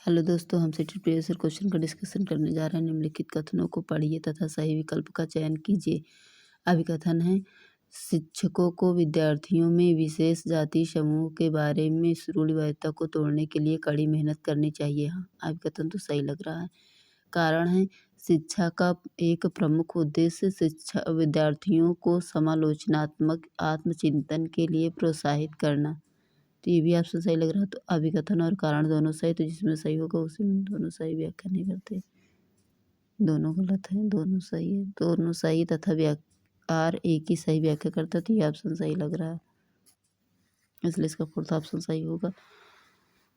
Hello दोस्तों, हम city previous year question का डिस्कशन करने जा रहे हैं। निम्नलिखित कथनों को पढ़िए तथा सही विकल्प का चयन कीजिए। अभिकथन है, शिक्षकों को विद्यार्थियों में विशेष जाति समूह के बारे में रूढ़िवादिता को तोड़ने के लिए कड़ी मेहनत करनी चाहिए। हाँ, अभिकथन तो सही लग रहा है। कारण है, शिक्षा का एक प्रमुख उद्देश्य शिक्षा विद्यार्थियों को समालोचनात्मक आत्मचिंतन के लिए प्रोत्साहित करना। तो ये भी ऑप्शन सही लग रहा है। तो अभिकथन और कारण दोनों सही, तो जिसमें सही होगा उसी में दोनों सही व्याख्या नहीं करते। दोनों गलत हैं, दोनों सही है। दोनों सही तथा आर एक ही सही व्याख्या करता है, तो ये ऑप्शन सही लग रहा है, इसलिए इसका फोर्थ ऑप्शन सही होगा।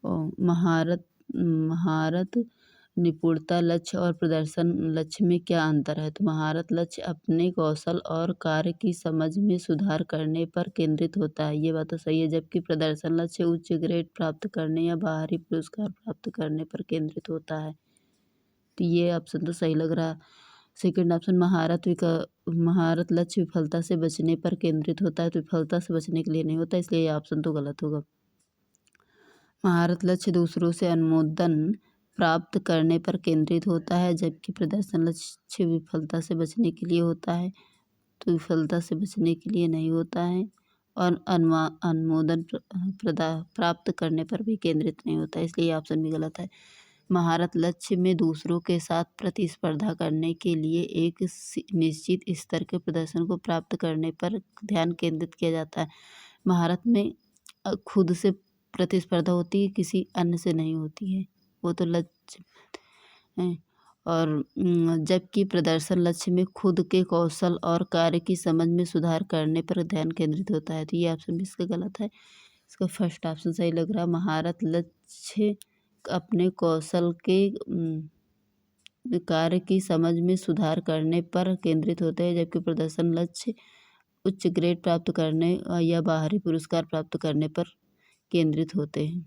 और महारत महारत निपुणता लक्ष्य और प्रदर्शन लक्ष्य में क्या अंतर है? तो महारत लक्ष्य अपने कौशल और कार्य की समझ में सुधार करने पर केंद्रित होता है, ये बात तो सही है। जबकि प्रदर्शन लक्ष्य उच्च ग्रेड प्राप्त करने या बाहरी पुरस्कार प्राप्त करने पर केंद्रित होता है, तो ये ऑप्शन तो सही लग रहा है। सेकेंड ऑप्शन महारत लक्ष्य विफलता से बचने पर केंद्रित होता है, तो विफलता से बचने के लिए नहीं होता, इसलिए ये ऑप्शन तो गलत होगा। महारत लक्ष्य दूसरों से अनुमोदन प्राप्त करने पर केंद्रित होता है, जबकि प्रदर्शन लक्ष्य विफलता से बचने के लिए होता है, तो विफलता से बचने के लिए नहीं होता है। और अनुमोदन प्राप्त करने पर भी केंद्रित नहीं होता है, इसलिए ऑप्शन भी गलत है। महारत लक्ष्य में दूसरों के साथ प्रतिस्पर्धा करने के लिए एक निश्चित स्तर के प्रदर्शन को प्राप्त करने पर ध्यान केंद्रित किया जाता है। महारत में खुद से प्रतिस्पर्धा होती है, किसी अन्य से नहीं होती है, वो तो लक्ष्य है। और जबकि प्रदर्शन लक्ष्य में खुद के कौशल और कार्य की समझ में सुधार करने पर ध्यान केंद्रित होता है, तो ये ऑप्शन भी इसका गलत है। इसका फर्स्ट ऑप्शन सही लग रहा है। महारत लक्ष्य अपने कौशल के कार्य की समझ में सुधार करने पर केंद्रित होते हैं, जबकि प्रदर्शन लक्ष्य उच्च ग्रेड प्राप्त करने या बाहरी पुरस्कार प्राप्त करने पर केंद्रित होते हैं।